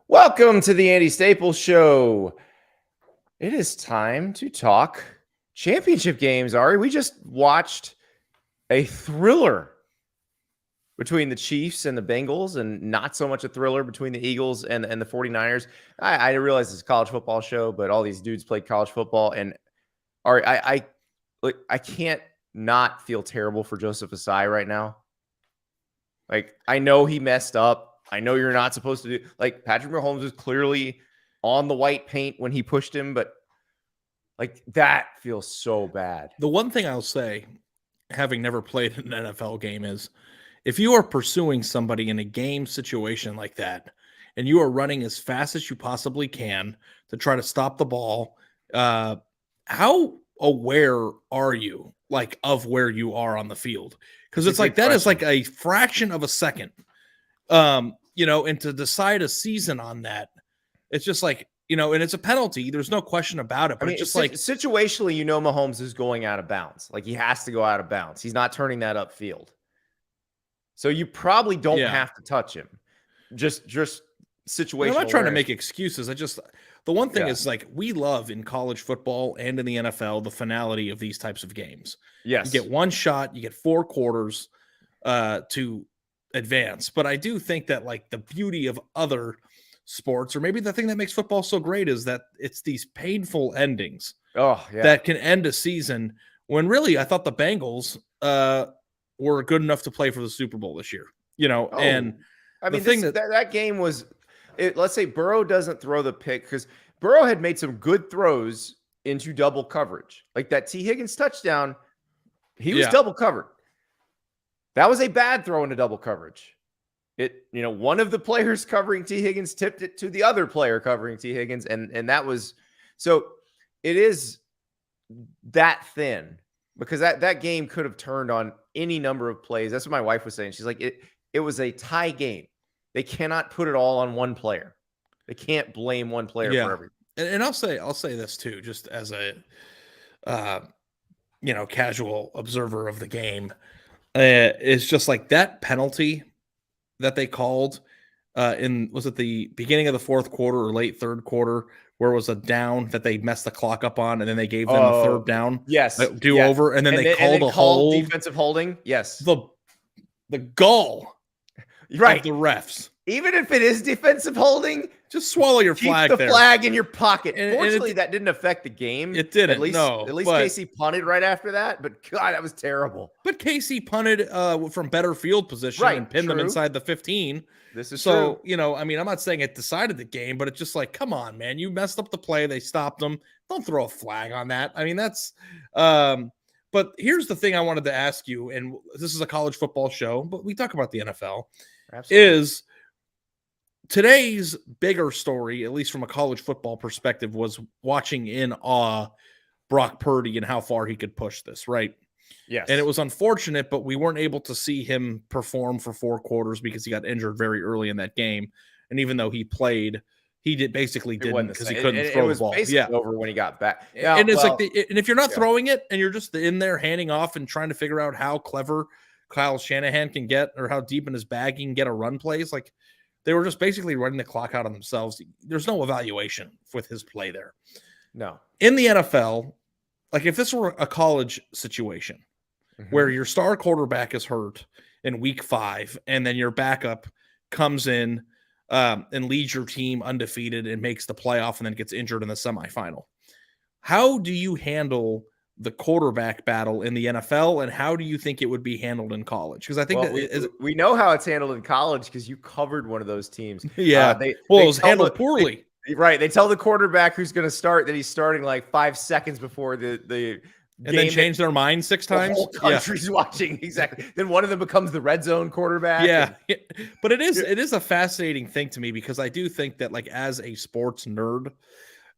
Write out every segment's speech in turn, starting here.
Welcome to the Andy Staples Show. It is time to talk championship games, Ari. We just watched a thriller between the Chiefs and the Bengals, and not so much a thriller between the Eagles and the 49ers. I realize it's a college football show, but all these dudes play college football. And Ari, I can't not feel terrible for Joseph Asai right now. Like, I know he messed up. I know you're not supposed to do, like, Patrick Mahomes was clearly on the white paint when he pushed him, but like, that feels so bad. The one thing I'll say, having never played an NFL game, is if you are pursuing somebody in a game situation like that and you are running as fast as you possibly can to try to stop the ball, how aware are you of where you are on the field? Because it's like that is like a fraction of a second. And to decide a season on that, it's just like, and it's a penalty. There's no question about it. But it's just like situationally, Mahomes is going out of bounds. Like, he has to go out of bounds. He's not turning that upfield. So you probably don't have to touch him. Just situational. I'm not trying to make excuses. The one thing is, like, we love in college football and in the NFL the finality of these types of games. Yes. You get one shot, you get 4 quarters to advance. But I do think that, like, the beauty of other sports, or maybe the thing that makes football so great, is that it's these painful endings that can end a season, when really I thought the Bengals were good enough to play for the Super Bowl this year. And I mean, that game was, let's say Burrow doesn't throw the pick, because Burrow had made some good throws into double coverage. Like that T. Higgins touchdown, he was double covered. That was a bad throw into double coverage. One of the players covering T. Higgins tipped it to the other player covering T. Higgins, and that was, so it is that thin, because that game could have turned on any number of plays. That's what my wife was saying. She's like, it was a tie game. They cannot put it all on one player. They can't blame one player for everything. And I'll say this too, just as a casual observer of the game. It's just like that penalty that they called was it the beginning of the fourth quarter or late third quarter, where it was a down that they messed the clock up on, and then they gave them a third down. Yes. Over, and then they called a hold. Defensive holding. Yes. The gall of the refs. Even if it is defensive holding, just swallow your flag. Keep the flag in your pocket. Fortunately, that didn't affect the game. It didn't. At least Casey punted right after that. But God, that was terrible. But Casey punted from better field position and pinned them inside the 15. This is true. I'm not saying it decided the game, but it's just like, come on, man, you messed up the play. They stopped them. Don't throw a flag on that. I mean, that's. But here's the thing I wanted to ask you, and this is a college football show, but we talk about the NFL. Absolutely. Is today's bigger story, at least from a college football perspective, was watching in awe Brock Purdy and how far he could push this, right? Yes. And it was unfortunate, but we weren't able to see him perform for 4 quarters because he got injured very early in that game. And even though he played, he didn't because he couldn't throw the ball. It was basically over when he got back. And it's and if you're not throwing it and you're just in there handing off and trying to figure out how clever Kyle Shanahan can get, or how deep in his bag he can get a run plays, like, they were just basically running the clock out on themselves. There's no evaluation with his play there. No. In the NFL, like, if this were a college situation where your star quarterback is hurt in week 5, and then your backup comes in and leads your team undefeated and makes the playoff and then gets injured in the semifinal, how do you handle the quarterback battle in the NFL, and how do you think it would be handled in college? Because I think we know how it's handled in college, because you covered one of those teams. It was handled poorly. Right. They tell the quarterback who's going to start that he's starting like 5 seconds before the game, and then change their mind 6 times. The whole country's watching. Exactly. Then one of them becomes the red zone quarterback. Yeah. But it is a fascinating thing to me, because I do think that, like, as a sports nerd,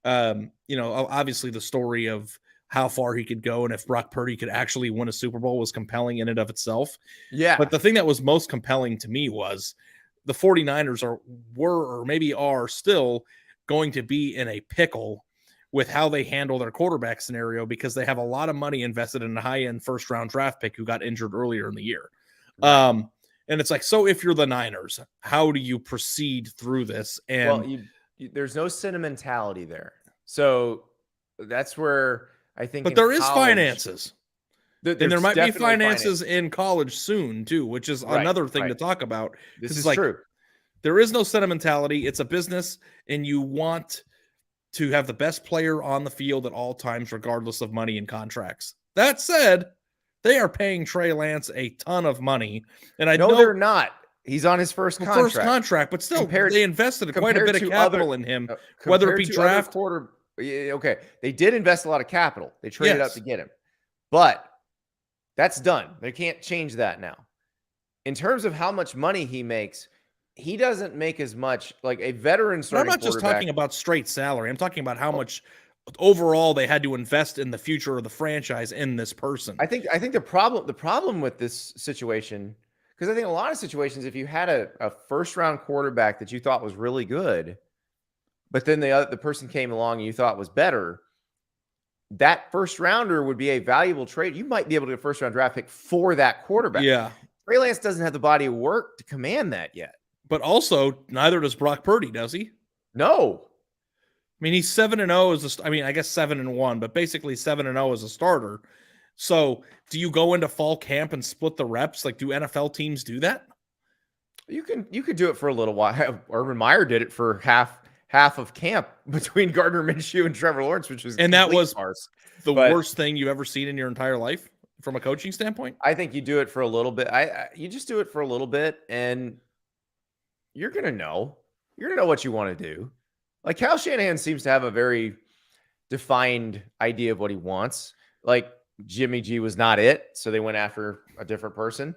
obviously the story of how far he could go and if Brock Purdy could actually win a Super Bowl was compelling in and of itself. Yeah. But the thing that was most compelling to me was the 49ers were or maybe are still going to be in a pickle with how they handle their quarterback scenario, because they have a lot of money invested in a high-end first-round draft pick who got injured earlier in the year. And it's like, so if you're the Niners, how do you proceed through this? And Well, there's no sentimentality there. So that's where I think but in there is college, finances. And there there's might be definitely finances in college soon too, which is Right, another thing right. to talk about. This is like, true. there is no sentimentality. It's a business, and you want to have the best player on the field at all times, regardless of money and contracts. That said, they are paying Trey Lance a ton of money, and I No, know they're not. He's on his first contract. but still, they invested quite a compared bit of to capital other- in him, uh, whether it compared be to other draft. Okay, they did invest a lot of capital. They traded up Yes. to get him, but that's done. They can't change that now. In terms of how much money he makes, he doesn't make as much like a veteran But I'm starting not just quarterback. talking about straight salary. I'm talking about how much overall they had to invest in the future of the franchise in this person. I think the problem with this situation, because I think a lot of situations, if you had a first round quarterback that you thought was really good, but then the person came along and you thought was better, that first rounder would be a valuable trade. You might be able to get a first round draft pick for that quarterback. Yeah. Trey Lance doesn't have the body of work to command that yet. But also, neither does Brock Purdy, does he? No. I mean, he's 7-0 as I guess 7-1, but basically 7-0 as a starter. So, do you go into fall camp and split the reps? Like, do NFL teams do that? You could do it for a little while. Urban Meyer did it for half of camp between Gardner Minshew and Trevor Lawrence, which was that was farce. The worst thing you've ever seen in your entire life from a coaching standpoint? I think you do it for a little bit. You just do it for a little bit, and you're gonna know. You're gonna know what you want to do. Like Kyle Shanahan seems to have a very defined idea of what he wants. Like Jimmy G was not it, so they went after a different person.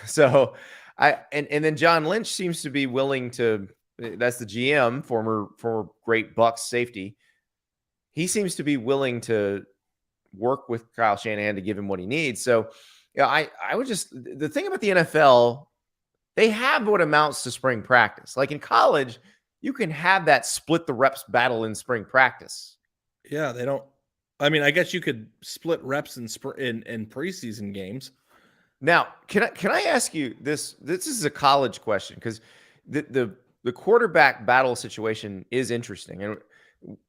So and then John Lynch seems to be willing to. That's the GM, former great Bucs safety. He seems to be willing to work with Kyle Shanahan to give him what he needs. So, yeah, I would just, the thing about the NFL, they have what amounts to spring practice. Like in college, you can have that split the reps battle in spring practice. Yeah, they don't. I mean, I guess you could split reps in preseason games. Now, can I ask you this? This is a college question because the quarterback battle situation is interesting, and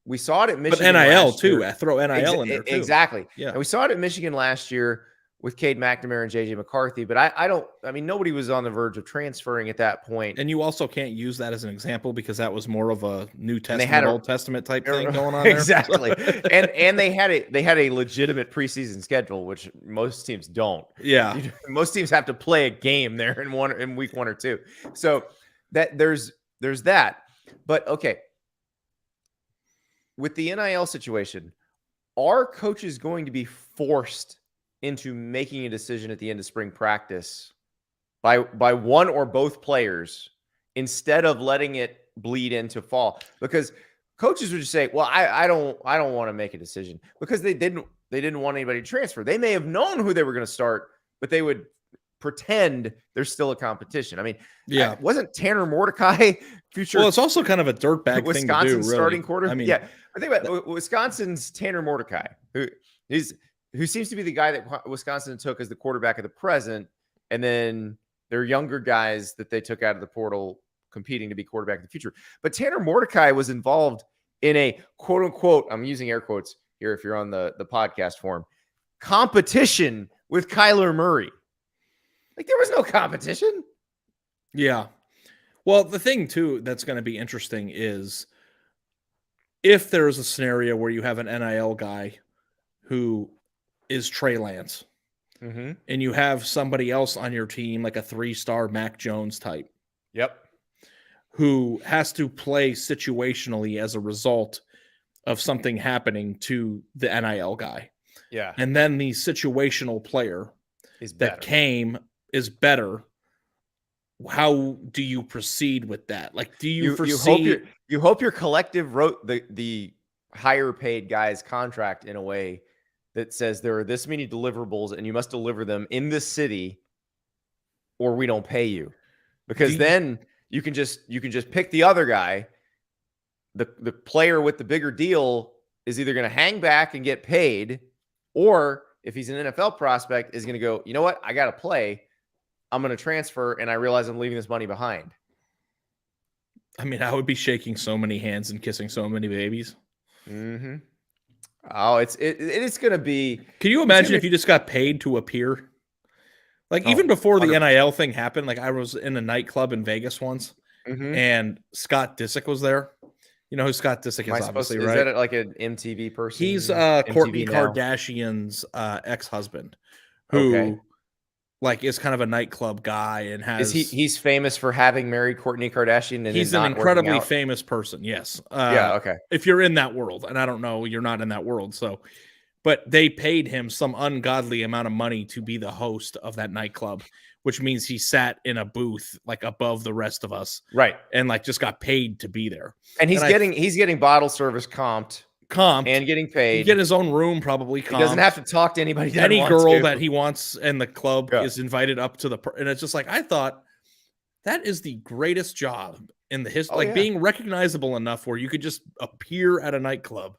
we saw it at Michigan. But NIL too. I throw NIL in there too. Exactly. Yeah. And we saw it at Michigan last year with Cade McNamara and JJ McCarthy. But I mean, nobody was on the verge of transferring at that point. And you also can't use that as an example because that was more of a New Testament, Old Testament type thing going on there. Exactly. and they had a legitimate preseason schedule, which most teams don't. Yeah. Most teams have to play a game there in week 1 or 2. So that there's that. But okay. With the NIL situation, are coaches going to be forced into making a decision at the end of spring practice by one or both players instead of letting it bleed into fall? Because coaches would just say, "Well, I don't want to make a decision," because they didn't want anybody to transfer. They may have known who they were going to start, but they would pretend there's still a competition. I mean, yeah, wasn't Tanner Mordecai future? Well, it's also kind of a dirtbag thing to do. Really. Starting quarter. I mean, yeah, I think about Wisconsin's Tanner Mordecai, who seems to be the guy that Wisconsin took as the quarterback of the present, and then there are younger guys that they took out of the portal competing to be quarterback of the future. But Tanner Mordecai was involved in a quote unquote, I'm using air quotes here if you're on the podcast form, competition with Kyler Murray. Like there was no competition. Yeah. Well, the thing too that's going to be interesting is if there is a scenario where you have an NIL guy who is Trey Lance, and you have somebody else on your team, like a 3-star Mac Jones type. Yep. Who has to play situationally as a result of something happening to the NIL guy. Yeah. And then the situational player is better. How do you proceed with that? Like, do you foresee? You hope your collective wrote the higher paid guy's contract in a way that says there are this many deliverables and you must deliver them in this city, or we don't pay you. Because then you can just pick the other guy. The player with the bigger deal is either going to hang back and get paid, or if he's an NFL prospect, is going to go, you know what? I got to play. I'm going to transfer and I realize I'm leaving this money behind. I mean, I would be shaking so many hands and kissing so many babies. Mm-hmm. Oh, it's going to be. Can you imagine if you just got paid to appear? Like even before the 100%. NIL thing happened, like I was in a nightclub in Vegas once, and Scott Disick was there. You know who Scott Disick is, obviously, right? Is that like an MTV person? He's MTV Kourtney now? Kardashian's ex-husband, who like is kind of a nightclub guy and has. He's famous for having married Kourtney Kardashian, and he's an incredibly famous person. Yes. Okay. If you're in that world, and I don't know, you're not in that world, so. But they paid him some ungodly amount of money to be the host of that nightclub, which means he sat in a booth like above the rest of us, right? And like just got paid to be there. And he's getting bottle service comped, and getting paid. He get his own room probably. He doesn't have to talk to anybody. Any girl that he wants, and the club is invited up to and it's just like I thought that is the greatest job in the history, being recognizable enough where you could just appear at a nightclub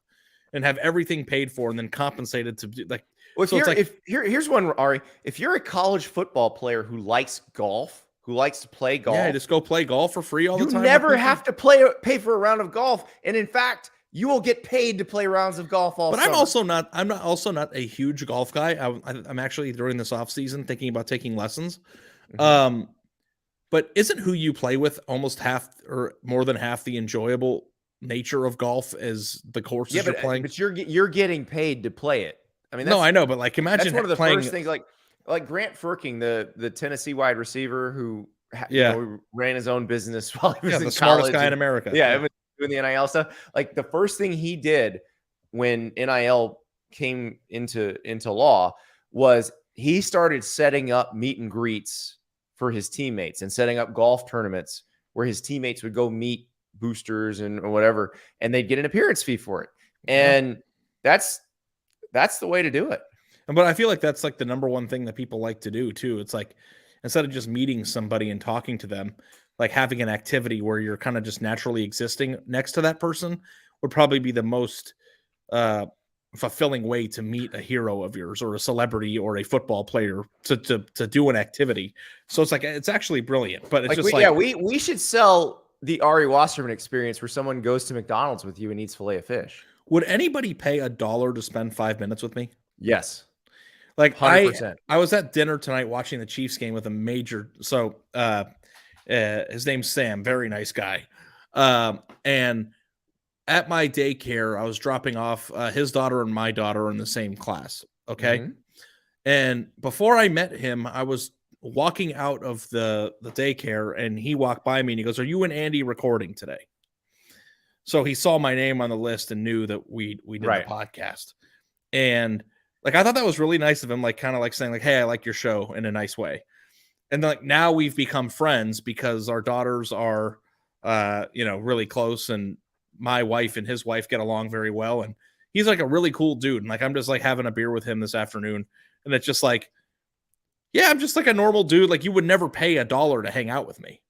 and have everything paid for, and then compensated to do like. Well, here's one, Ari. If you're a college football player who likes golf, who likes to play golf, just go play golf for free all the time. You never have to pay for a round of golf, and in fact, you will get paid to play rounds of golf all. But summer. I'm also not a huge golf guy. I'm actually during this off season thinking about taking lessons. But isn't who you play with almost half or more than half the enjoyable nature of golf as the courses you're playing? But you're getting paid to play it. I mean, I know, but like imagine that's one of the first things. Like Grant Firking, the Tennessee wide receiver who ran his own business while he was in the smartest guy in America. Doing the NIL stuff. Like the first thing he did when NIL came into law was he started setting up meet and greets for his teammates and setting up golf tournaments where his teammates would go meet boosters and whatever, and they'd get an appearance fee for it. And that's the way to do it. But I feel like that's like the number one thing that people like to do too. It's like instead of just meeting somebody and talking to them, like having an activity where you're kind of just naturally existing next to that person would probably be the most fulfilling way to meet a hero of yours or a celebrity or a football player to do an activity. So it's like it's actually brilliant. But it's we should sell the Ari Wasserman experience where someone goes to McDonald's with you and eats filet of fish. Would anybody pay $1 to spend 5 minutes with me? Yes. Like 100%. I was at dinner tonight watching the Chiefs game with a major. So his name's Sam, very nice guy. And at my daycare, I was dropping off his daughter and my daughter in the same class. Okay. Mm-hmm. And before I met him, I was walking out of the daycare and he walked by me and he goes, "Are you and Andy recording today?" So he saw my name on the list and knew that we did the podcast. And like, I thought that was really nice of him, like kind of like saying like, "Hey, I like your show," in a nice way. And like now we've become friends because our daughters are, really close, and my wife and his wife get along very well. And he's like a really cool dude. And like, I'm just like having a beer with him this afternoon. And it's just like, yeah, I'm just like a normal dude. Like you would never pay $1 to hang out with me.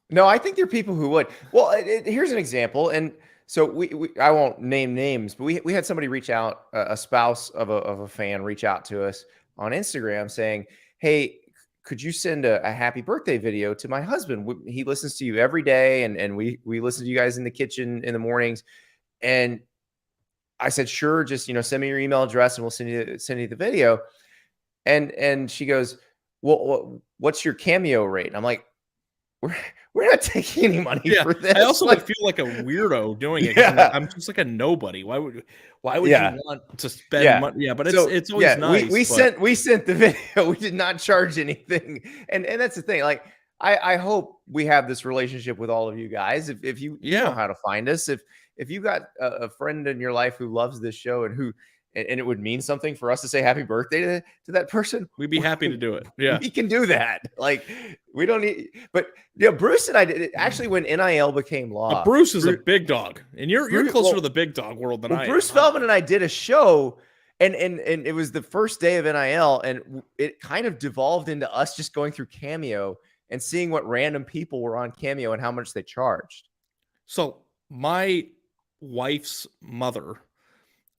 No, I think there are people who would. Well, here's an example. And so I won't name names, but we had somebody reach out, a spouse of a fan reach out to us on Instagram saying, "Hey, could you send a happy birthday video to my husband? He listens to you every day. And we listen to you guys in the kitchen in the mornings." And I said, "Sure. Just, send me your email address and we'll send you the video." And she goes, "Well, what's your Cameo rate?" And I'm like, we're not taking any money for this. I also feel like a weirdo doing it. I'm just like a nobody. Why would you want to spend money? Yeah, but it's always nice. We sent the video. We did not charge anything. And that's the thing. Like, I hope we have this relationship with all of you guys. If you know how to find us, if you got a friend in your life who loves this show and it would mean something for us to say happy birthday to that person, we'd be happy to do it. Yeah, we can do that. Like, we don't need, but Bruce and I did it actually when NIL became law. Bruce is a big dog, and you're closer to the big dog world than I am. Bruce Feldman and I did a show, and it was the first day of NIL, and it kind of devolved into us just going through Cameo and seeing what random people were on Cameo and how much they charged. So my wife's mother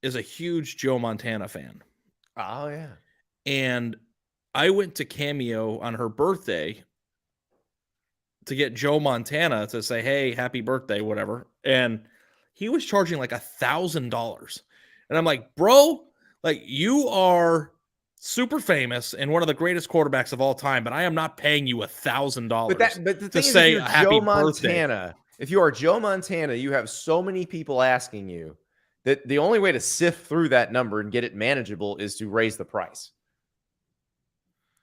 is a huge Joe Montana fan. Oh yeah. And I went to Cameo on her birthday to get Joe Montana to say, hey, happy birthday, whatever. And he was charging like $1,000. And I'm like, bro, like you are super famous and one of the greatest quarterbacks of all time, but I am not paying you $1,000 but the to thing is, say if a you're happy Joe birthday. Montana, if you are Joe Montana, you have so many people asking you that the only way to sift through that number and get it manageable is to raise the price.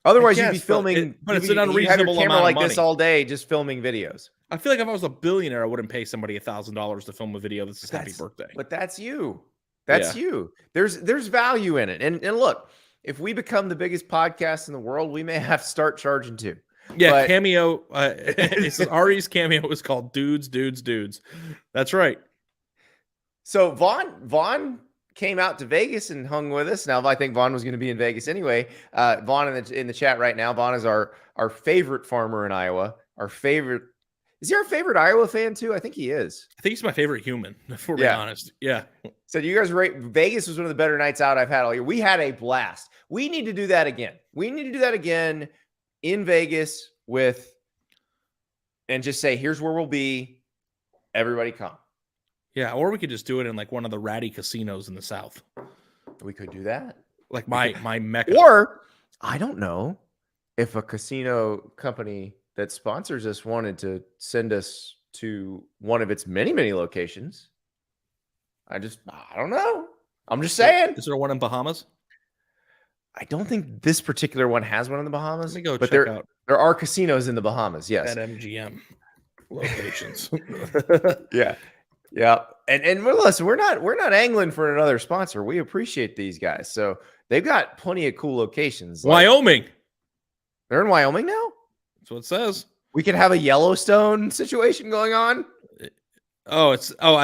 Otherwise, you'd be filming, but it's an you'd have your unreasonable camera amount like of this money. all day, just filming videos. I feel like if I was a billionaire, I wouldn't pay somebody $1,000 to film a video that says happy birthday. But that's you. That's you. There's value in it. And look, if we become the biggest podcast in the world, we may have to start charging too. Yeah, but, Cameo. It says Ari's Cameo was called Dudes. That's right. So Vaughn came out to Vegas and hung with us. Now, I think Vaughn was going to be in Vegas anyway. Vaughn in the chat right now. Vaughn is our favorite farmer in Iowa. Our favorite. Is he our favorite Iowa fan too? I think he is. I think he's my favorite human, if we're being honest. Yeah. So you guys Vegas was one of the better nights out I've had all year. We had a blast. We need to do that again. We need to do that again in Vegas and just say, here's where we'll be. Everybody come. Yeah, or we could just do it in like one of the ratty casinos in the South. We could do that. Like my mecca. Or I don't know if a casino company that sponsors us wanted to send us to one of its many, many locations. I don't know. I'm just saying. Is there one in Bahamas? I don't think this particular one has one in the Bahamas. Let me go but check out. There are casinos in the Bahamas, yes. At MGM locations. Yeah. Yeah. And listen, we're not angling for another sponsor. We appreciate these guys. So they've got plenty of cool locations. Wyoming. They're in Wyoming now? That's what it says. We could have a Yellowstone situation going on. I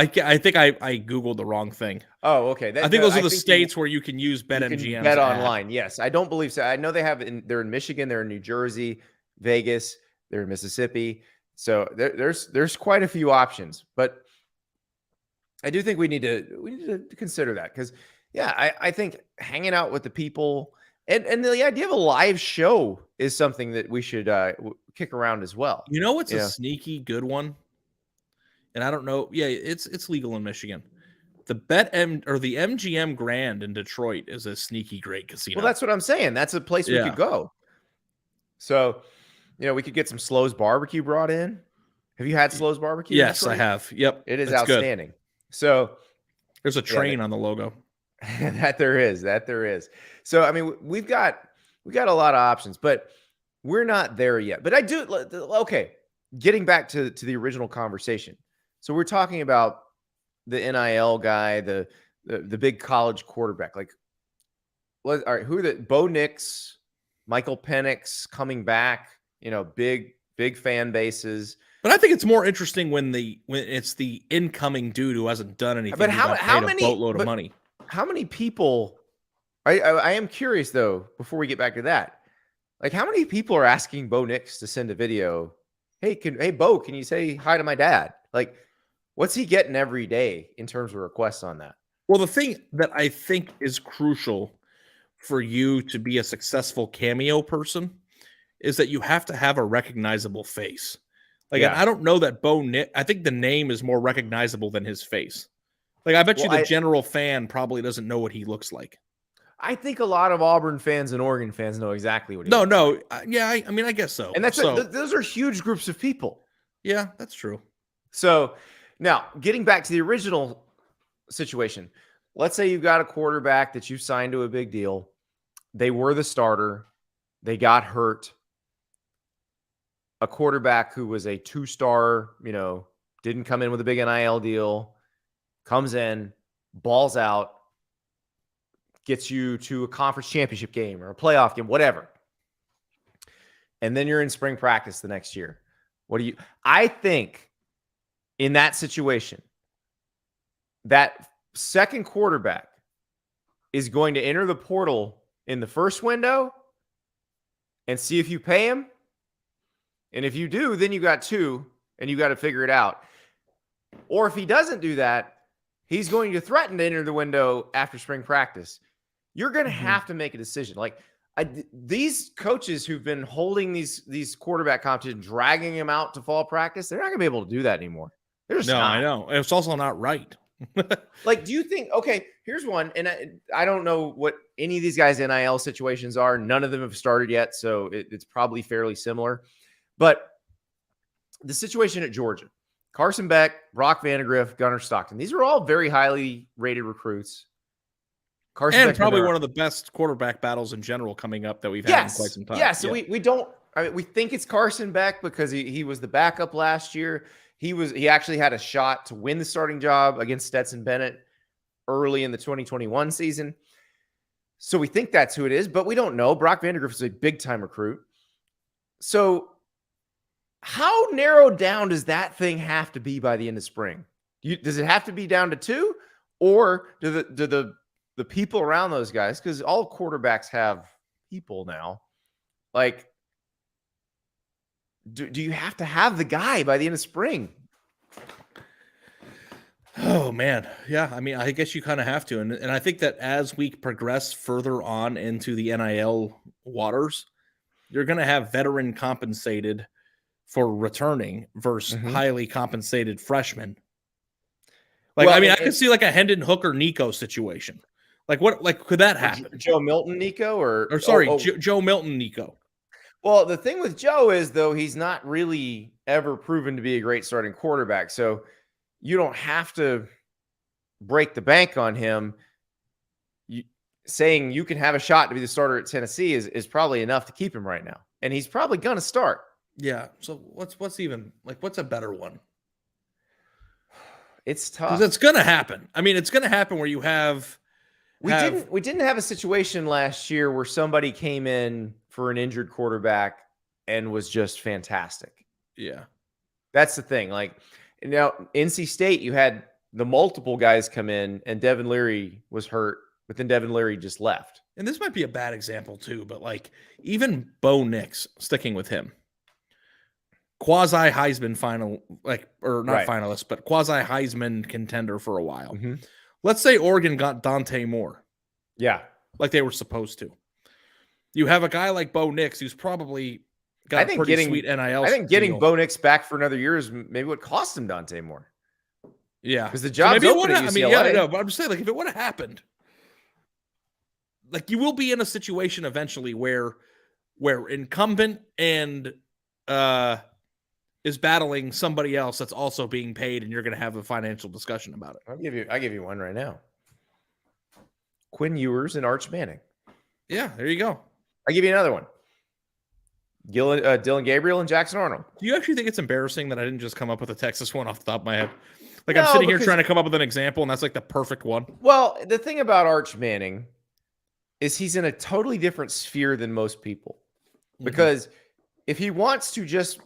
think I Googled the wrong thing. Oh, okay. I think those are the states where you can use BetMGM. Bet online. Yes. I don't believe so. I know they're in Michigan, they're in New Jersey, Vegas, they're in Mississippi. So there's quite a few options, but I do think we need to consider that because I think hanging out with the people and the idea of a live show is something that we should kick around as well. You know what's a sneaky good one? And I don't know. Yeah, it's legal in Michigan. The MGM Grand in Detroit is a sneaky great casino. Well, that's what I'm saying. That's a place we could go. So, we could get some Slo's Barbecue brought in. Have you had Slo's Barbecue? Yes, I have. Yep. It is outstanding. Good. So there's a train on the logo. That there is. So, I mean, we've got a lot of options, but we're not there yet. But I do. Okay. Getting back to the original conversation. So we're talking about the NIL guy, the big college quarterback. Like, all right, who are the Bo Nix, Michael Penix coming back? Big fan bases. But I think it's more interesting when it's the incoming dude who hasn't done anything. But how many boatload of money? How many people? I am curious though. Before we get back to that, like how many people are asking Bo Nix to send a video? Hey, Bo, can you say hi to my dad? Like, what's he getting every day in terms of requests on that? Well, the thing that I think is crucial for you to be a successful Cameo person is that you have to have a recognizable face. Like, I don't know that Bo Nix. I think the name is more recognizable than his face. Like, I bet you the general fan probably doesn't know what he looks like. I think a lot of Auburn fans and Oregon fans know exactly what he looks like. Yeah, I mean, I guess so. And those are huge groups of people. Yeah, that's true. So now getting back to the original situation, let's say you've got a quarterback that you signed to a big deal. They were the starter. They got hurt. A quarterback who was a 2-star, didn't come in with a big NIL deal, comes in, balls out, gets you to a conference championship game or a playoff game, whatever. And then you're in spring practice the next year. I think in that situation, that second quarterback is going to enter the portal in the first window and see if you pay him. And if you do, then you got 2 and you got to figure it out. Or if he doesn't do that, he's going to threaten to enter the window after spring practice. You're going to have to make a decision. Like, these coaches who've been holding these quarterback competitions, dragging them out to fall practice, they're not going to be able to do that anymore. They're just not. I know. It's also not right. Like, do you think, okay, here's one, and I don't know what any of these guys' NIL situations are. None of them have started yet, so it's probably fairly similar. But the situation at Georgia, Carson Beck, Brock Vandagriff, Gunnar Stockton, these are all very highly rated recruits. Carson and Beck's probably one of the best quarterback battles in general coming up that we've had in quite some time. Yeah, so we don't, I mean, we think it's Carson Beck because he was the backup last year. He actually had a shot to win the starting job against Stetson Bennett early in the 2021 season. So we think that's who it is, but we don't know. Brock Vandagriff is a big-time recruit. So how narrowed down does that thing have to be by the end of spring? Does it have to be down to 2? Or do the people around those guys, because all quarterbacks have people now, like, do you have to have the guy by the end of spring? Oh, man. Yeah, I mean, I guess you kind of have to. And I think that as we progress further on into the NIL waters, you're going to have veteran compensated for returning versus highly compensated freshmen. Like, well, I mean, I could see like a Hendon Hooker Nico situation. Like, what? Like, could that happen? Joe Milton Nico or Joe Milton Nico. Well, the thing with Joe is, though, he's not really ever proven to be a great starting quarterback. So you don't have to break the bank on him. Saying you can have a shot to be the starter at Tennessee is probably enough to keep him right now. And he's probably going to start. Yeah. So what's even like, what's a better one? It's tough. Because it's going to happen. I mean, it's going to happen where you have. We didn't have a situation last year where somebody came in for an injured quarterback and was just fantastic. Yeah. That's the thing. Like, now, NC State, you had the multiple guys come in and Devin Leary was hurt, but then Devin Leary just left. And this might be a bad example too, but like even Bo Nix, sticking with him, quasi Heisman finalist, but quasi Heisman contender for a while. Mm-hmm. Let's say Oregon got Dante Moore. Yeah. Like they were supposed to. You have a guy like Bo Nix who's probably got a pretty sweet NIL. I think getting Bo Nix back for another year is maybe what cost him Dante Moore. Yeah. Because the job's open at UCLA. I mean, yeah, I know, but I'm just saying, like, if it would have happened, like, you will be in a situation eventually where incumbent and is battling somebody else that's also being paid, and you're going to have a financial discussion about it. I'll give you one right now. Quinn Ewers and Arch Manning. Yeah, there you go. I'll give you another one. Dylan Gabriel and Jackson Arnold. Do you actually think it's embarrassing that I didn't just come up with a Texas one off the top of my head? Like, no, I'm sitting here trying to come up with an example, and that's like the perfect one. Well, the thing about Arch Manning is he's in a totally different sphere than most people. Because if he wants to just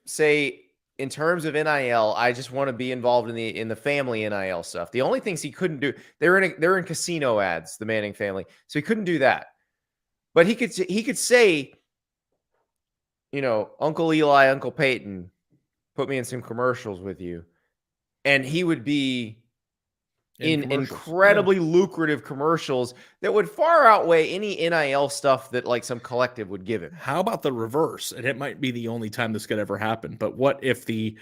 say, in terms of NIL, I just want to be involved in the family NIL stuff. The only things he couldn't do, they're in casino ads, the Manning family, so he couldn't do that. But he could say, you know, Uncle Eli, Uncle Peyton, put me in some commercials with you, and he would be in incredibly lucrative commercials that would far outweigh any NIL stuff that like some collective would give him. How about the reverse? And it might be the only time this could ever happen. But what if the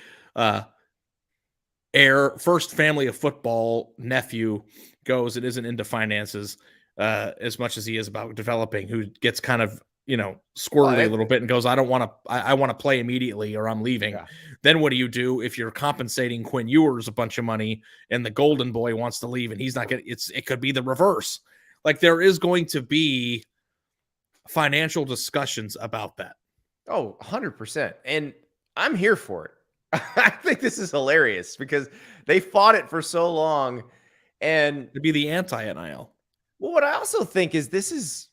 first family of football nephew goes and isn't into finances as much as he is about developing, who gets kind of, you know, squirrely a little bit and goes, I want to play immediately or I'm leaving. Yeah. Then what do you do if you're compensating Quinn Ewers a bunch of money and the golden boy wants to leave and he's not it could be the reverse. Like, there is going to be financial discussions about that. Oh, 100%. And I'm here for it. I think this is hilarious because they fought it for so long, and to be the anti-NIL. Well, what I also think is this is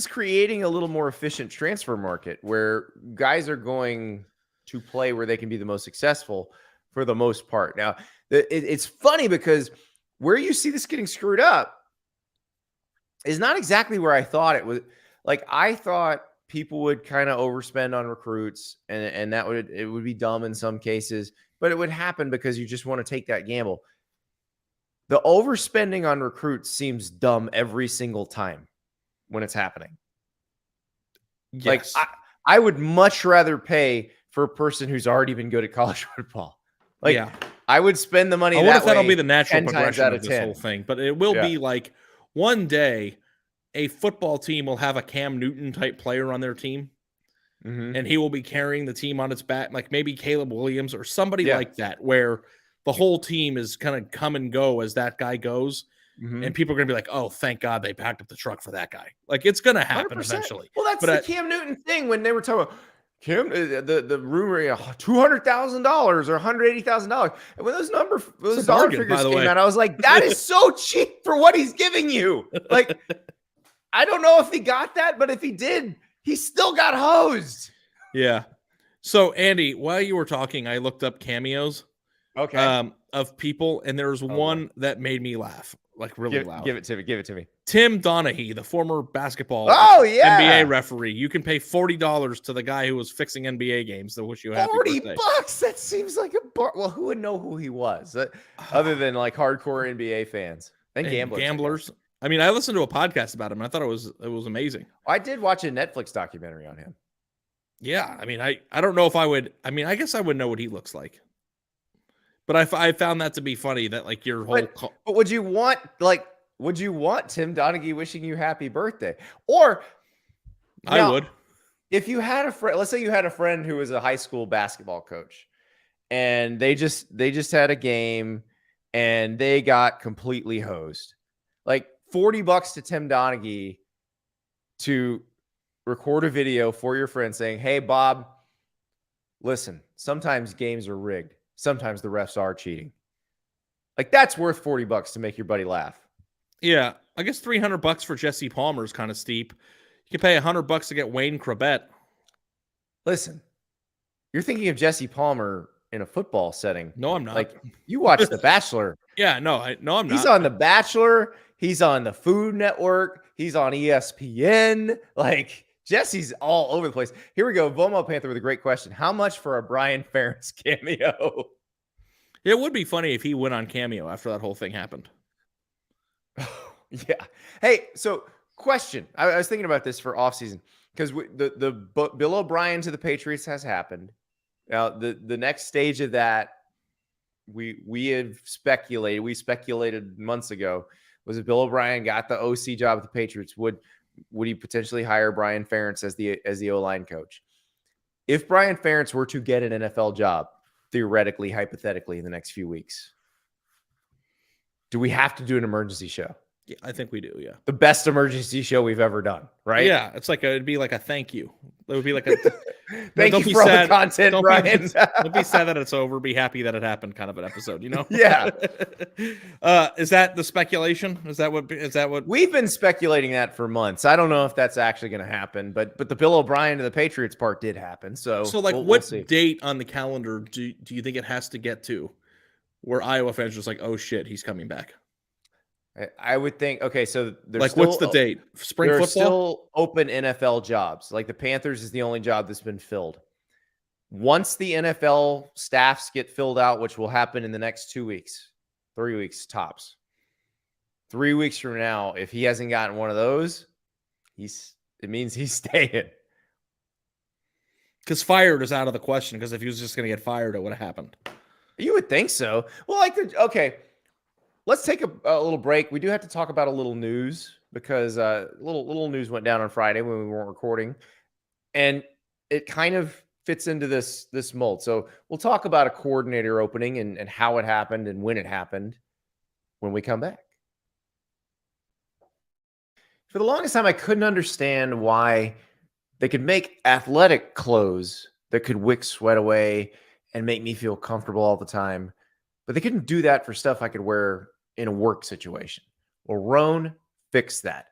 creating a little more efficient transfer market where guys are going to play where they can be the most successful for the most part. Now, it's funny because where you see this getting screwed up is not exactly where I thought it was. Like, I thought people would kind of overspend on recruits and that it would be dumb in some cases, but it would happen because you just want to take that gamble. The overspending on recruits seems dumb every single time. when it's happening. Yes. Like I would much rather pay for a person who's already been good at college football. Like, yeah. I would spend the money. I wonder if that'll way be the natural 10 times progression out of of this 10. whole thing. But it will be like one day a football team will have a Cam Newton type player on their team. And he will be carrying the team on its back, like maybe Caleb Williams or somebody like that, where the whole team is kind of come and go as that guy goes. And people are going to be like, oh, thank God they packed up the truck for that guy. Like, it's going to happen 100%. eventually. Well, that's the Cam Newton thing when they were talking about Cam, the rumor, $200,000 or $180,000. And when those dollar figures came out, I was like, that is so cheap for what he's giving you. Like, I don't know if he got that, but if he did, he still got hosed. Yeah. So, Andy, while you were talking, I looked up cameos of people, and there's one that made me laugh, like really loud. Give it to me. Tim Donaghey, the former basketball NBA referee. You can pay $40 to the guy who was fixing NBA games to wish you a happy birthday. $40? That seems like a bar. Well, who would know who he was other than like hardcore NBA fans and gamblers? I mean, I listened to a podcast about him. And I thought it was amazing. I did watch a Netflix documentary on him. Yeah, I mean, I don't know if I would. I mean, I guess I would know what he looks like. But I found that to be funny that like your whole. But would you want Tim Donaghey wishing you happy birthday? Or I would. If you had a friend, let's say you had a friend who was a high school basketball coach, and they just had a game, and they got completely hosed. Like $40 to Tim Donaghey to record a video for your friend saying, "Hey, Bob, listen, sometimes games are rigged. Sometimes the refs are cheating." Like, that's worth $40 to make your buddy laugh. Yeah, I guess $300 for Jesse Palmer is kind of steep. You can pay $100 to get Wayne Crabette. Listen, you're thinking of Jesse Palmer in a football setting. No, I'm not. Like, you watch The Bachelor. Yeah, I'm not. He's on The Bachelor. He's on the Food Network. He's on ESPN. Like, Jesse's all over the place. Here we go. Vomo Panther with a great question. How much for a Brian Ferentz cameo? It would be funny if he went on Cameo after that whole thing happened. Yeah. Hey, so question. I was thinking about this for offseason because the Bill O'Brien to the Patriots has happened. Now, the next stage of that, we have speculated. We speculated months ago was if Bill O'Brien got the OC job at the Patriots, would he potentially hire Brian Ferentz as the O-line coach? If Brian Ferentz were to get an NFL job, theoretically, hypothetically, in the next few weeks, do we have to do an emergency show? Yeah, I think we do. Yeah, the best emergency show we've ever done, right? Yeah, it's like it'd be like a thank you. It would be like a thank you for all the content, Brian. Don't be sad that it's over. Be happy that it happened. Kind of an episode, you know? Yeah. Is that the speculation? Is that what we've been speculating that for months? I don't know if that's actually going to happen, but the Bill O'Brien to the Patriots part did happen. So like, what date on the calendar do you think it has to get to, where Iowa fans are just like, oh shit, he's coming back? I would think, okay, so there's like, what's the date? Spring football? Still open NFL jobs. Like the Panthers is the only job that's been filled. Once the NFL staffs get filled out, which will happen in the next 2 weeks, 3 weeks tops. 3 weeks from now, if he hasn't gotten one of those, it means he's staying. Because fired is out of the question. Because if he was just going to get fired, it would have happened. You would think so. Well, okay. Let's take a little break. We do have to talk about a little news because little news went down on Friday when we weren't recording, and it kind of fits into this mold. So we'll talk about a coordinator opening and how it happened and when it happened when we come back. For the longest time, I couldn't understand why they could make athletic clothes that could wick sweat away and make me feel comfortable all the time, but they couldn't do that for stuff I could wear in a work situation. Well, Roan fixed that.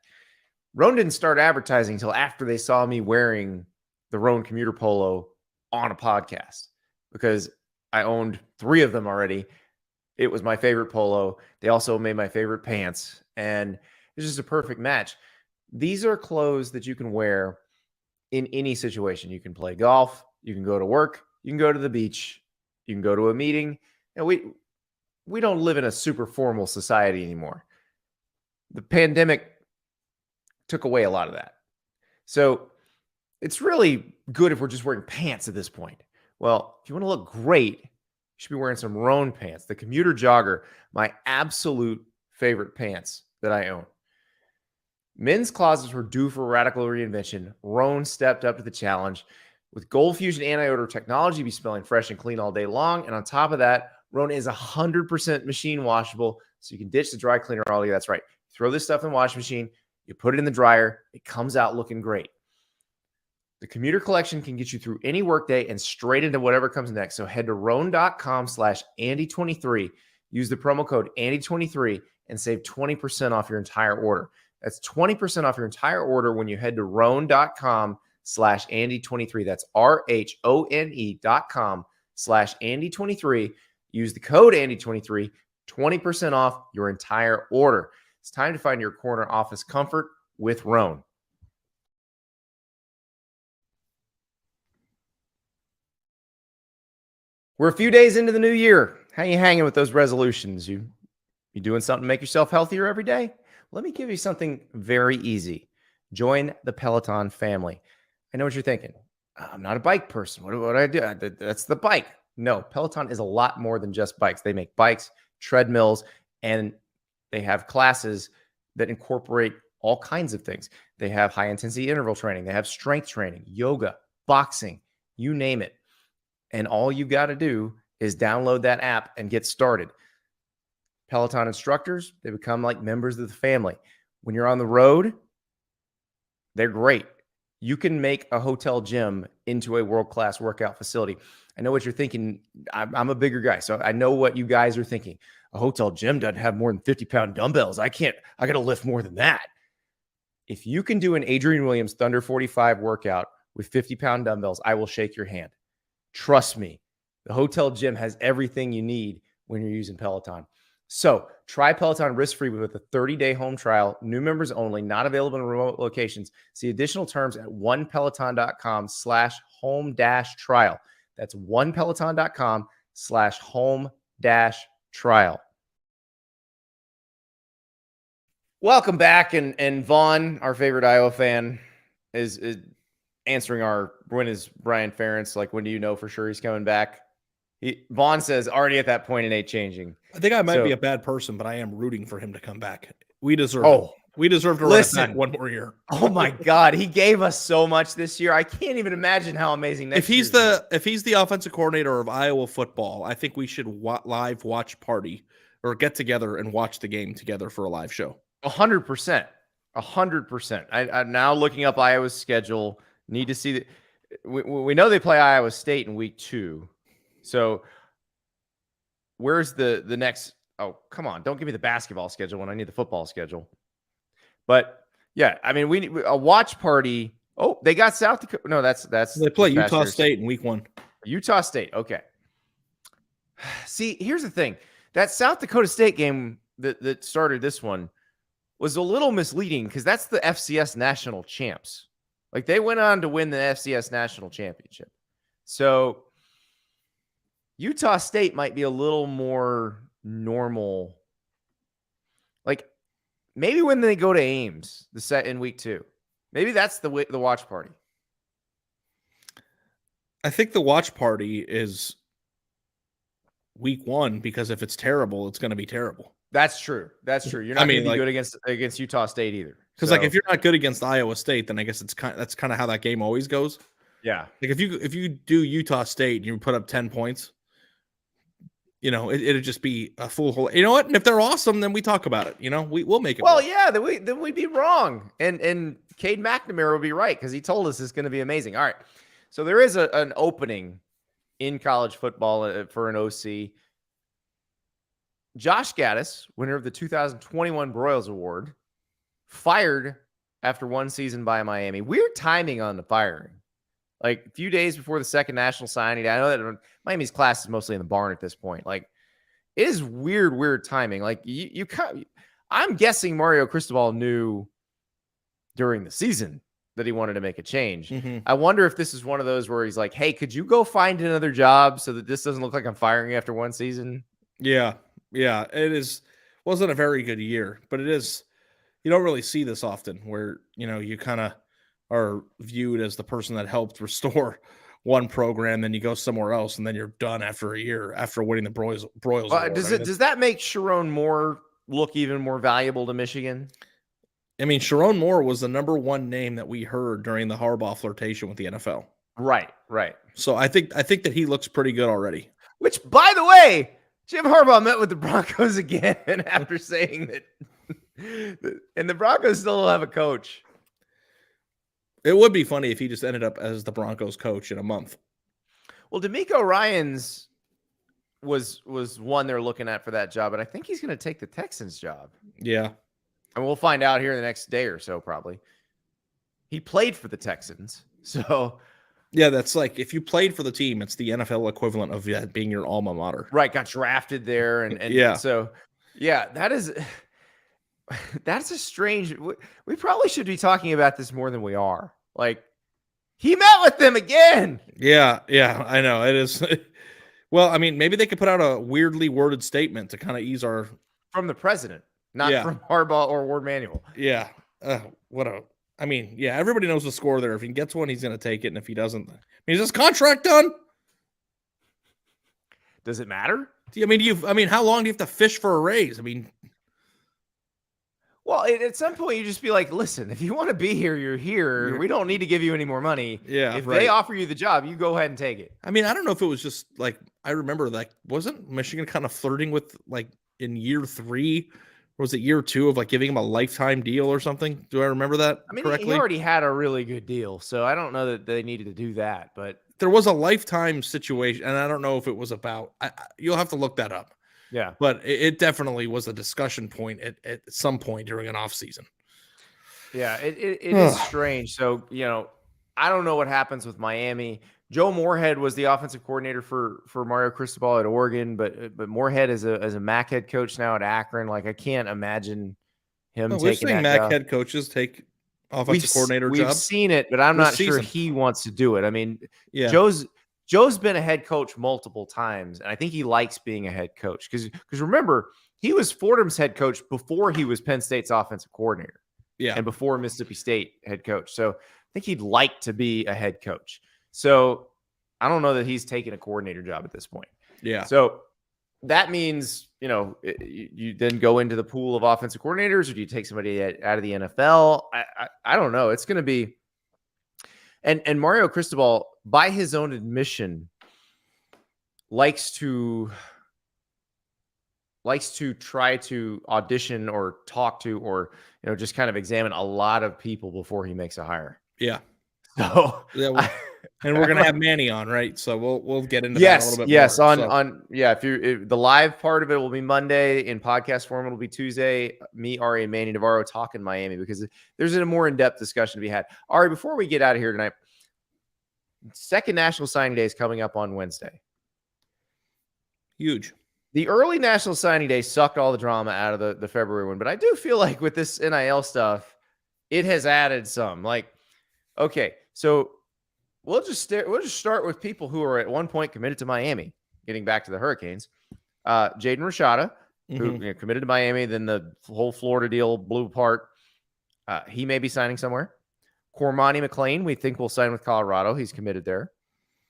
Roan didn't start advertising until after they saw me wearing the Roan commuter polo on a podcast because I owned 3 of them already. It was my favorite polo. They also made my favorite pants, and it's just a perfect match. These are clothes that you can wear in any situation. You can play golf. You can go to work. You can go to the beach. You can go to a meeting. And we don't live in a super formal society anymore. The pandemic took away a lot of that. So it's really good if we're just wearing pants at this point. Well, if you want to look great, you should be wearing some Roan pants. The commuter jogger, my absolute favorite pants that I own. Men's closets were due for radical reinvention. Roan stepped up to the challenge. With Gold Fusion anti-odor technology, be smelling fresh and clean all day long. And on top of that, Roan is 100% machine washable, so you can ditch the dry cleaner all day. That's right. Throw this stuff in the washing machine. You put it in the dryer. It comes out looking great. The commuter collection can get you through any workday and straight into whatever comes next. So head to roan.com/Andy23. Use the promo code Andy23 and save 20% off your entire order. That's 20% off your entire order when you head to roan.com/Andy23. That's RHONE.com/Andy23. Use the code Andy23, 20% off your entire order. It's time to find your corner office comfort with Roan. We're a few days into the new year. How you hanging with those resolutions? You doing something to make yourself healthier every day? Let me give you something very easy. Join the Peloton family. I know what you're thinking. I'm not a bike person. What do I do? That's the bike. No, Peloton is a lot more than just bikes. They make bikes, treadmills, and they have classes that incorporate all kinds of things. They have high-intensity interval training. They have strength training, yoga, boxing, you name it. And all you got to do is download that app and get started. Peloton instructors, they become like members of the family. When you're on the road, they're great. You can make a hotel gym into a world-class workout facility. I know what you're thinking. I'm a bigger guy, so I know what you guys are thinking. A hotel gym doesn't have more than 50-pound dumbbells. I got to lift more than that. If you can do an Adrian Williams Thunder 45 workout with 50-pound dumbbells, I will shake your hand. Trust me, the hotel gym has everything you need when you're using Peloton. So try Peloton risk-free with a 30-day home trial. New members only, not available in remote locations. See additional terms at onepeloton.com/home-trial. That's onepeloton.com/home-trial. Welcome back. And Vaughn, our favorite Iowa fan, is answering our when is Brian Ferentz, like when do you know for sure he's coming back? Vaughn says already at that point it ain't changing. I think I might be a bad person, but I am rooting for him to come back. We deserve it. We deserve to run it back one more year. Oh my God, he gave us so much this year. I can't even imagine how amazing if he's the offensive coordinator of Iowa football, I think we should live watch party or get together and watch the game together for a live show. 100%. 100%. I'm now looking up Iowa's schedule. Need to see we know they play Iowa State in week 2. So where's the next? Oh, come on. Don't give me the basketball schedule when I need the football schedule. But yeah, I mean, we need a watch party. Oh, they got South Dakota. No, that's they play Utah State in week 1. Utah State. Okay. See, here's the thing. That South Dakota State game that started this one was a little misleading because that's the FCS national champs. Like they went on to win the FCS national championship. So Utah State might be a little more normal. Like maybe when they go to Ames the set in week 2, maybe that's the watch party. I think the watch party is week 1 because if it's terrible, it's going to be terrible. That's true. That's true. You're not going to be good against Utah State either. Because like if you're not good against Iowa State, then I guess that's kind of how that game always goes. Yeah. Like if you do Utah State and you put up 10 points, you know, it'd just be a full hole. You know what? And if they're awesome, then we talk about it. You know, we'll make it. Well, work. Yeah, then we'd be wrong. And Cade McNamara would be right because he told us it's going to be amazing. All right. So there is an opening in college football for an OC. Josh Gaddis, winner of the 2021 Broyles Award, fired after one season by Miami. Weird timing on the firing. Like a few days before the second national signing. I know that Miami's class is mostly in the barn at this point. Like it is weird timing. Like I'm guessing Mario Cristobal knew during the season that he wanted to make a change. Mm-hmm. I wonder if this is one of those where he's like, hey, could you go find another job so that this doesn't look like I'm firing you after one season? Yeah. It wasn't a very good year, but it is. you don't really see this often where, you kind of are viewed as the person that helped restore one program, then you go somewhere else, and then you're done after a year after winning the Broyles Award. Does that make Sharon Moore look even more valuable to Michigan? I mean, Sharon Moore was the number one name that we heard during the Harbaugh flirtation with the NFL. Right. So I think that he looks pretty good already. Which, by the way, Jim Harbaugh met with the Broncos again after saying that, and the Broncos still don't have a coach. It would be funny if he just ended up as the Broncos coach in a month. Well, D'Amico Ryans was one they're looking at for that job, and I think he's going to take the Texans job. Yeah. And we'll find out here in the next day or so, probably. He played for the Texans, so... Yeah, that's like, if you played for the team, it's the NFL equivalent of being your alma mater. Right, got drafted there, and yeah. So, yeah, that's a strange... We probably should be talking about this more than we are. Like, he met with them again! Yeah, I know. It is... Well, I mean, maybe they could put out a weirdly worded statement to kind of ease our... From the president, not from Harbaugh or Ward Manuel. Yeah. Everybody knows the score there. If he gets one, he's going to take it. And if he doesn't, is this contract done? Does it matter? How long do you have to fish for a raise? Well, at some point you just be like, listen, if you want to be here, you're here. We don't need to give you any more money. Yeah. If they offer you the job, you go ahead and take it. I don't know if it was just like, I remember wasn't Michigan kind of flirting with in year 3? Or was it year 2 of giving him a lifetime deal or something? Do I remember that correctly? He already had a really good deal, so I don't know that they needed to do that. But there was a lifetime situation, and I don't know if it was about. You'll have to look that up. Yeah, but it definitely was a discussion point at some point during an off season. Yeah, it is strange. So I don't know what happens with Miami. Joe Moorhead was the offensive coordinator for Mario Cristobal at Oregon, but Moorhead is a MAC head coach now at Akron. I can't imagine him taking that MAC job. head coaches take offensive coordinator jobs. We've seen it, but I'm not sure he wants to do it. Joe's been a head coach multiple times, and I think he likes being a head coach because remember, he was Fordham's head coach before he was Penn State's offensive coordinator. Yeah, and before Mississippi State head coach. So I think he'd like to be a head coach. So I don't know that he's taking a coordinator job at this point. Yeah. So that means, you then go into the pool of offensive coordinators, or do you take somebody out of the NFL? I don't know. It's going to be, and Mario Cristobal, by his own admission, likes to try to audition or talk to, or, just kind of examine a lot of people before he makes a hire. Yeah. So and we're gonna have Manny on, right? So we'll get into that a little bit. Yes, if the live part of it will be Monday, in podcast form it'll be Tuesday. Me, Ari, and Manny Navarro talking Miami, because there's a more in-depth discussion to be had. Ari, before we get out of here tonight, second National Signing Day is coming up on Wednesday. Huge. The early National Signing Day sucked all the drama out of the February one, but I do feel like with this NIL stuff, it has added some. Okay, so we'll just start with people who are at one point committed to Miami. Getting back to the Hurricanes, Jaden Rashada, who committed to Miami, then the whole Florida deal blew apart. He may be signing somewhere. Cormani McLean, we think will sign with Colorado. He's committed there.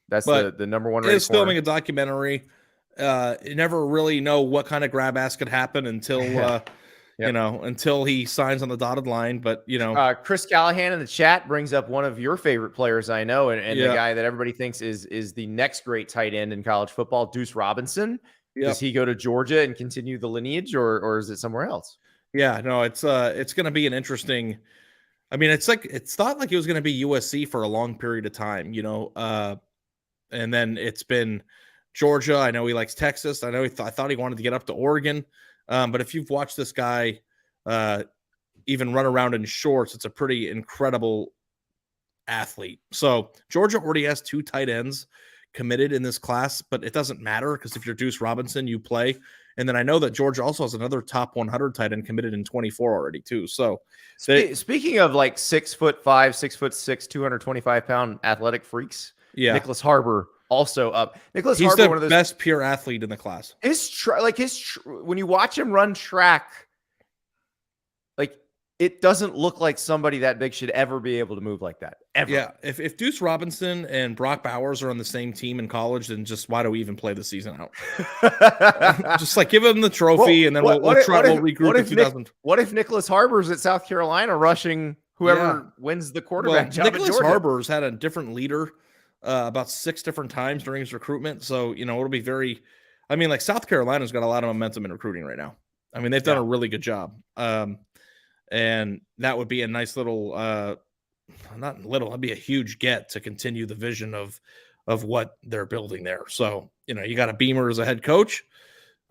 That's the number one. He's filming a documentary. You never really know what kind of grab ass could happen until until he signs on the dotted line. But Chris Callahan in the chat brings up one of your favorite players I know, and the guy that everybody thinks is the next great tight end in college football, Deuce Robinson. Does he go to Georgia and continue the lineage, or is it somewhere else? Yeah, no, it's going to be an interesting. It's thought like it was going to be USC for a long period of time, and then it's been Georgia. I know he likes Texas. I know I thought he wanted to get up to Oregon. But if you've watched this guy even run around in shorts, it's a pretty incredible athlete. So Georgia already has 2 tight ends committed in this class, but it doesn't matter because if you're Deuce Robinson, you play. And then I know that Georgia also has another top 100 tight end committed in 24 already too. So speaking of 6'5", 6'6", 225-pound athletic freaks, Nicholas Harbor also up. He's Harbor, one of those best pure athlete in the class. When you watch him run track, it doesn't look like somebody that big should ever be able to move like that. Ever. Yeah. If Deuce Robinson and Brock Bowers are on the same team in college, then just why do we even play the season out? Just like give them the trophy, and then we'll regroup in 2000. What if Nicholas Harbor's at South Carolina rushing whoever wins the quarterback job? Nicholas Harbor's had a different leader about 6 different times during his recruitment. So, it'll be very, like South Carolina's got a lot of momentum in recruiting right now. They've done a really good job. And that would be a nice little, that'd be a huge get to continue the vision of what they're building there. So, you got a Beamer as a head coach.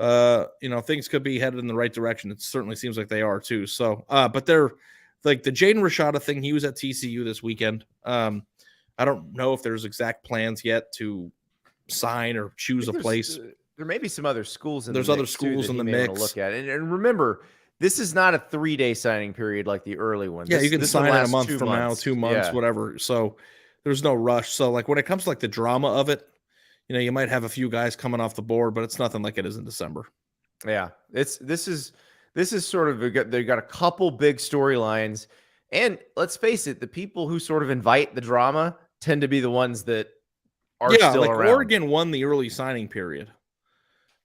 Things could be headed in the right direction. It certainly seems like they are too. So, but they're like the Jaden Rashada thing. He was at TCU this weekend. I don't know if there's exact plans yet to sign or choose a place. There may be some other schools. There's other schools in the mix. To look at it. And remember, this is not a 3-day signing period like the early one. Yeah, you can sign in a month from now, 2 months, whatever. So there's no rush. So like when it comes to like the drama of it, you might have a few guys coming off the board, but it's nothing like it is in December. Yeah, this is sort of they got a couple big storylines, and let's face it, the people who sort of invite the drama tend to be the ones that are still around. Oregon won the early signing period,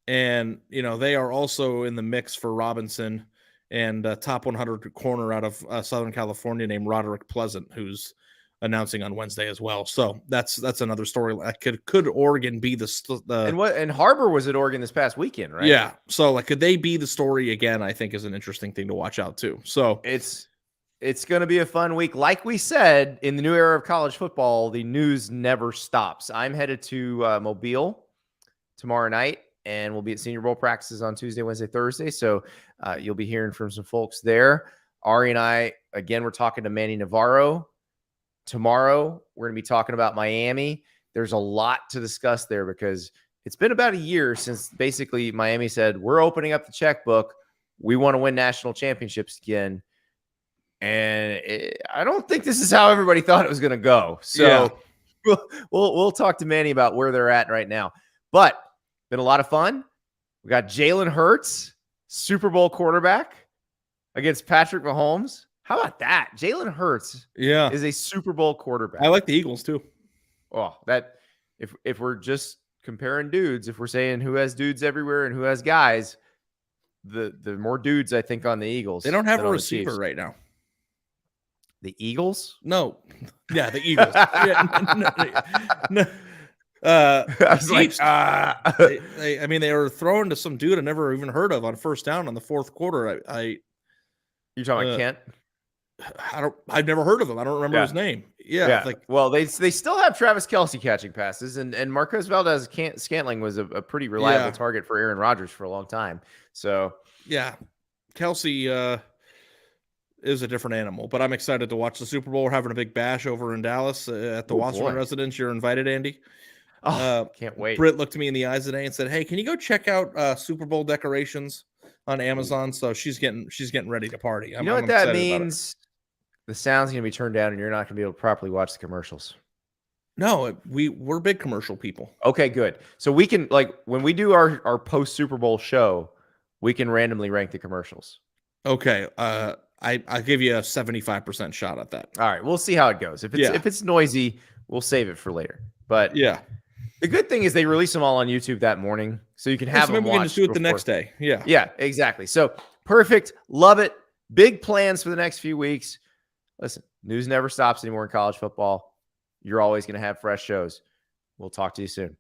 and they are also in the mix for Robinson and a top 100 corner out of Southern California named Roderick Pleasant, who's announcing on Wednesday as well. So that's another story. Could Oregon be and Harbor was at Oregon this past weekend, right? Yeah. So like, could they be the story again? I think is an interesting thing to watch out too. So it's going to be a fun week. Like we said, in the new era of college football, the news never stops. I'm headed to Mobile tomorrow night, and we'll be at Senior Bowl practices on Tuesday, Wednesday, Thursday. So you'll be hearing from some folks there. Ari and I, again, we're talking to Manny Navarro. Tomorrow, we're going to be talking about Miami. There's a lot to discuss there because it's been about a year since basically Miami said, we're opening up the checkbook. We want to win national championships again. And I don't think this is how everybody thought it was going to go. So we'll talk to Manny about where they're at right now. But been a lot of fun. We got Jalen Hurts, Super Bowl quarterback against Patrick Mahomes. How about that? Jalen Hurts is a Super Bowl quarterback. I like the Eagles too. Oh, that if we're just comparing dudes, if we're saying who has dudes everywhere and who has guys, the more dudes I think on the Eagles. They don't have a receiver right now. The Eagles? No. Yeah, the Eagles. No. I was like, they were throwing to some dude I never even heard of on first down on the fourth quarter. You're talking about Kent? I've never heard of him. I don't remember his name. Yeah. Well, they still have Travis Kelce catching passes, and Marquez Valdez-Scantling was a pretty reliable target for Aaron Rodgers for a long time. So Kelce is a different animal, but I'm excited to watch the Super Bowl. We're having a big bash over in Dallas at the Wasserman residence. You're invited, Andy. Oh, can't wait. Britt looked me in the eyes today and said, "Hey, can you go check out Super Bowl decorations on Amazon?" So she's getting ready to party. You know what that means? The sound's going to be turned down, and you're not going to be able to properly watch the commercials. No, we're big commercial people. Okay, good. So we can, like, when we do our post Super Bowl show, we can randomly rank the commercials. Okay. I'll give you a 75% shot at that. All right, we'll see how it goes. If it's noisy, we'll save it for later. But the good thing is they release them all on YouTube that morning, so you can have them watched. We can just do it the next day. Yeah, exactly. So perfect. Love it. Big plans for the next few weeks. Listen, news never stops anymore in college football. You're always going to have fresh shows. We'll talk to you soon.